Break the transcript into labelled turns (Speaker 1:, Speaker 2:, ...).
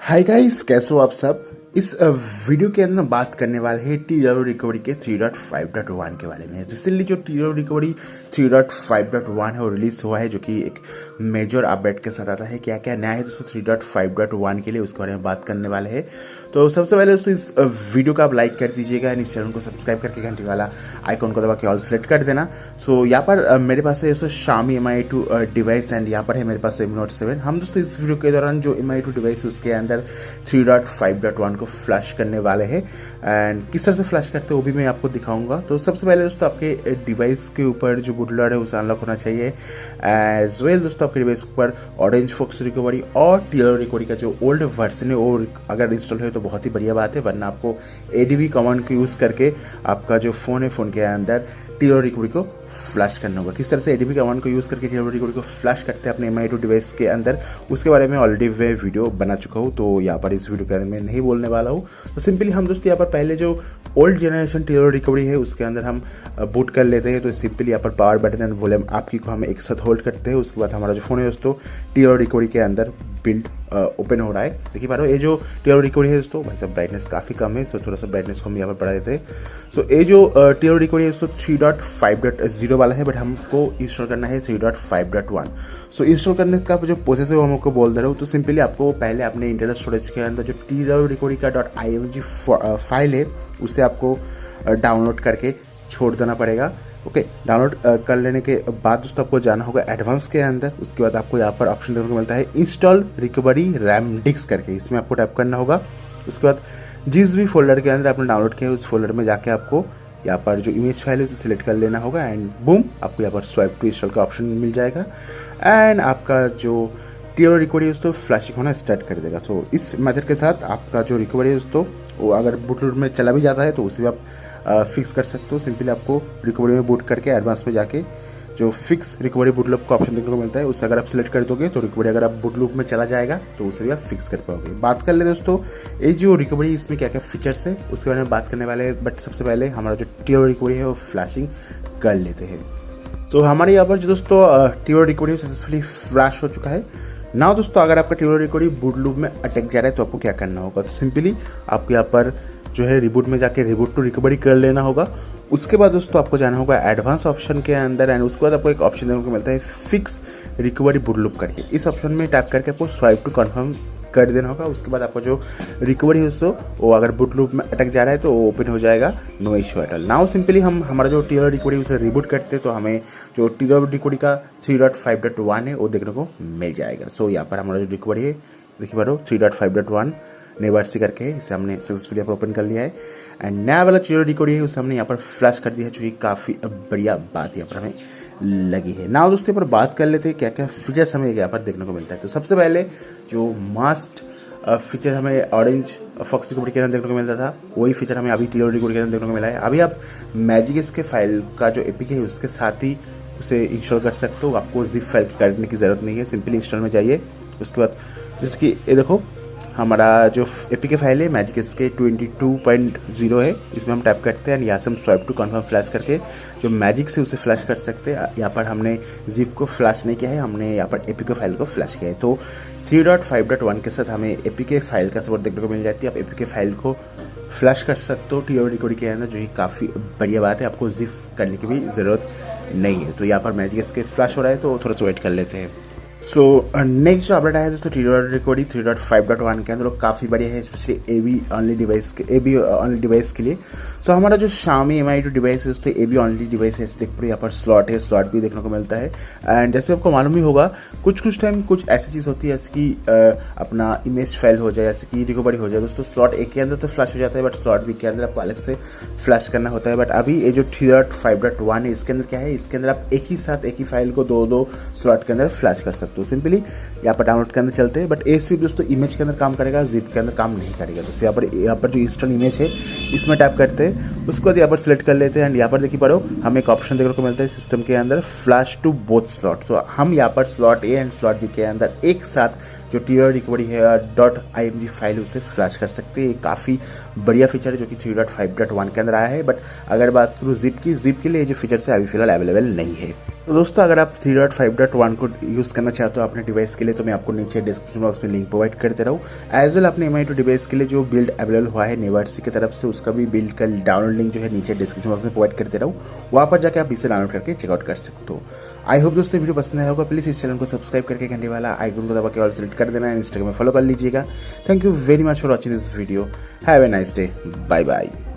Speaker 1: Hi guys, कैसे हो आप सब। इस वीडियो के अंदर बात करने वाले हैं TWRP रिकवरी के 3.5.1 के बारे में। रिसेंटली जो TWRP रिकवरी 3.5.1 है वो रिलीज हुआ है, जो कि एक मेजर अपडेट के साथ आता है। क्या क्या नया है दोस्तों 3.5.1 के लिए, उसके बारे में बात करने वाले हैं। तो सबसे पहले दोस्तों इस वीडियो को आप लाइक कर दीजिएगा एंड इस चैनल को सब्सक्राइब करके घंटी वाला आइकॉन को दबा के ऑल सेलेक्ट कर देना। सो यहाँ पर मेरे पास है दोस्तों Xiaomi Mi2 डिवाइस एंड यहाँ पर है मेरे पास Mi Note 7। हम दोस्तों इस वीडियो के दौरान जो Mi2 डिवाइस है उसके अंदर 3.5.1 को फ्लैश करने वाले हैं एंड किस तरह से फ्लैश करते हैं वो भी मैं आपको दिखाऊंगा। तो सबसे पहले दोस्तों आपके डिवाइस के ऊपर जो बूटलोडर है उसे अनलॉक होना चाहिए। एज वेल दोस्तों आपके डिवाइस के ऊपर ऑरेंज फॉक्स रिकवरी और TWRP रिकवरी का जो ओल्ड वर्जन है वो अगर इंस्टॉल है तो बहुत ही बढ़िया बात है, वरना आपको ADB कमांड को यूज़ करके आपका जो फ़ोन है फ़ोन के अंदर TWRP रिकवरी को फ्लैश करना होगा। किस तरह से ADB कमांड को यूज़ करके TWRP रिकवरी को फ्लैश करते हैं अपने Mi2 डिवाइस के अंदर, उसके बारे में ऑलरेडी मैं वीडियो बना चुका हूँ, तो यहाँ पर इस वीडियो के अंदर मैं नहीं बोलने वाला हूँ। तो सिंपली हम दोस्तों यहाँ पर पहले जो ओल्ड जनरेशन TWRP रिकवरी है उसके अंदर हम बूट कर लेते हैं। तो सिंपली यहाँ पर पावर बटन एंड वॉल्यूम आपकी को हम एक साथ होल्ड करते हैं। उसके बाद हमारा जो फ़ोन है दोस्तों TWRP रिकवरी के अंदर बिल्ड ओपन हो रहा है। देखिए पा रहे हो ये जो TWRP रिकवरी है दोस्तों, भाई साहब ब्राइटनेस काफ़ी कम है, सो थोड़ा सा ब्राइटनेस को हम यहाँ पर बढ़ा देते हैं। सो ये जो TWRP रिकवरी है दोस्तों 3.5.0 वाला है, बट हमको इंस्टॉल करना है 3.5.1। सो इंस्टॉल करने का जो प्रोसेस है वो हमको बोल दे रहा हूँ। तो सिंपली आपको पहले अपने इंटरनल स्टोरेज के अंदर जो TWRP रिकवरी का .img फाइल है उसे आपको डाउनलोड करके छोड़ देना पड़ेगा। ओके, डाउनलोड कर लेने के बाद दोस्तों आपको जाना होगा एडवांस के अंदर। उसके बाद आपको यहाँ पर ऑप्शन देखने को मिलता है इंस्टॉल रिकवरी रैम डिस्क करके, इसमें आपको टाइप करना होगा। उसके बाद जिस भी फोल्डर के अंदर आपने डाउनलोड किया है उस फोल्डर में जाके आपको यहाँ पर जो इमेज फाइल है उसे सिलेक्ट कर लेना होगा एंड बूम आपको यहाँ पर स्वाइप टू इंस्टॉल का ऑप्शन मिल जाएगा एंड आपका जो TWRP रिकवरी है दोस्तों फ्लैशिंग होना स्टार्ट कर देगा। तो इस मेथड के साथ आपका जो रिकवरी है दोस्तों वो अगर बूटलोड में चला भी जाता है तो उसे भी आप फिक्स कर सकते हो। सिंपली आपको रिकवरी में बूट करके एडवांस में जाके जो फिक्स रिकवरी बूटलूप का ऑप्शन देखने को मिलता है उससे अगर आप सिलेक्ट कर दोगे तो रिकवरी अगर आप बूटलूप में चला जाएगा तो उसे भी आप फिक्स कर पाओगे। बात कर ले दोस्तों ये जो रिकवरी इसमें क्या क्या फीचर्स है उसके बारे में बात करने वाले हैं, बट सबसे पहले हमारा जो TWRP रिकवरी है वो फ्लैशिंग कर लेते हैं। तो हमारे यहाँ पर जो दोस्तों TWRP रिकवरी सक्सेसफुली फ्लैश हो चुका है ना। दोस्तों अगर आपका TWRP रिकवरी बूट लूप में अटक जा रहा है तो आपको क्या करना होगा, तो सिंपली आपको यहाँ पर जो है रिबूट में जाके रिबूट टू रिकवरी कर लेना होगा। उसके बाद दोस्तों आपको जाना होगा एडवांस ऑप्शन के अंदर एंड उसके बाद आपको एक ऑप्शन देखने को मिलता है फिक्स रिकवरी बूट लूप करके। इस ऑप्शन में टैप करके आपको स्वाइप टू कन्फर्म कर देना होगा। उसके बाद आपका जो रिकवरी है दोस्तों वो अगर बूट लूप में अटक जा रहा है तो वो ओपन हो जाएगा, no issue at all. Now simply हम हमारा जो TWRP रिकवरी उसे रिबूट करते हैं तो हमें जो TWRP रिकवरी का 3.5.1 है वो देखने को मिल जाएगा। सो यहाँ पर हमारा जो रिकवरी है देखिए बारो 3.5.1 नेवर्सी करके इसे हमने सक्सेसफुली यहाँ पर ओपन कर लिया है एंड नया वाला TWRP रिकवरी है उसे हमने यहाँ पर फ्लैश कर दिया है, जो कि काफ़ी बढ़िया बात यहाँ पर हमें लगी है। नाउ दोस्तों पर बात कर लेते हैं क्या क्या फीचर्स हमें यहाँ पर देखने को मिलता है। तो सबसे पहले जो मस्ट फीचर हमें ऑरेंज फॉक्स रिकवरी के अंदर देखने को मिलता था वही फीचर हमें अभी TWRP रिकवरी के अंदर देखने को मिला है। अभी आप मैजिक के फाइल का जो APK है उसके साथ ही उसे इंस्टॉल कर सकते हो, आपको जिप फाइल की करने की ज़रूरत नहीं है। सिंपली इंस्टॉल में जाइए। उसके बाद जैसे कि ये देखो हमारा जो APK फाइल है मैजिक के 22.0 है, इसमें हम टाइप करते हैं यहाँ से हम स्वाइप टू कन्फर्म फ्लैश करके जो मैजिक से उसे फ्लैश कर सकते हैं। यहाँ पर हमने जिप को फ्लैश नहीं किया है, हमने यहाँ पर APK फाइल को फ्लैश किया है। तो 3.5.1 के साथ हमें APK फाइल का सपोर्ट देखने को मिल जाती है। आप APK फाइल को फ्लैश कर सकते हो TWRP रिकवरी के अंदर, जो कि काफ़ी बढ़िया बात है, आपको जिप करने की भी ज़रूरत नहीं है। तो यहाँ पर मैजिक के फ्लैश हो रहा है तो थोड़ा सा वेट कर लेते हैं। सो नेक्स्ट जो अपडेट आया दोस्तों TWRP रिकवरी 3.5.1 के अंदर काफ़ी बढ़िया है, स्पेशली AB ऑनली डिवाइस के लिए। सो हमारा जो Xiaomi Mi2 डिवाइस है दोस्तों AB ऑनली डिवाइस है। देख पड़े यहाँ पर स्लॉट है, स्लॉट भी देखने को मिलता है एंड जैसे आपको मालूम ही होगा कुछ टाइम कुछ ऐसी चीज़ होती है जैसे कि अपना इमेज फाइल हो जाए, जैसे कि रिकवरी हो जाए दोस्तों। स्लॉट एक के अंदर तो फ्लैश हो जाता है, बट स्लॉट बी के अंदर आपको अलग से फ्लैश करना होता है। बट अभी ये जो 3.5.1 है इसके अंदर क्या है, इसके अंदर आप एक ही फाइल को दो स्लॉट के अंदर फ्लैश कर सकते हो। तो सिंपली यहाँ पर डाउनलोड के अंदर चलते हैं, बट ये सिर्फ दोस्तों इमेज के अंदर काम करेगा, जिप के अंदर काम नहीं करेगा। तो यहाँ पर जो इंस्टॉल इमेज है इसमें टैप करते हैं, उसके बाद यहाँ पर सिलेक्ट कर लेते हैं एंड यहाँ पर देखिए पढ़ो हमें एक ऑप्शन देखने को मिलता है सिस्टम के अंदर फ्लैश टू बोथ स्लॉट। तो हम यहाँ पर slot A and slot B के अंदर एक साथ जो TWRP रिकवरी है .img फाइल उसे फ्लैश कर सकते हैं। ये काफ़ी बढ़िया फीचर है जो कि 3.5.1 के अंदर आया है। बट अगर बात करूँ जिप के लिए जो फीचर्स है अभी फिलहाल अवेलेबल नहीं है। तो दोस्तों अगर आप 3.5.1 को यूज़ करना चाहते हो अपने डिवाइस के लिए तो मैं आपको नीचे डिस्क्रिप्शन बॉक्स में लिंक प्रोवाइड करते रहूँ। एज वेल अपने MI2 डिवाइस के लिए जो बिल्ड अवेलेबल हुआ है नेवर्सी की तरफ से उसका भी बिल्ड का डाउनलोड लिंक जो है नीचे डिस्क्रिप्शन बॉक्स में प्रोवाइड करते रहूँ, वहाँ पर जाकर आप इसे डाउनलोड करके चेकआउट कर सकते हो। आई होप दोस्तों वीडियो पसंद आया होगा। प्लीज़ इस चैनल को सब्सक्राइब करके घंटे वाला आइकन को दबा के ऑल सेलेक्ट कर देना, इंस्टाग्राम में फॉलो कर लीजिएगा। Thank you very much for watching this video. Have a nice day. Bye bye.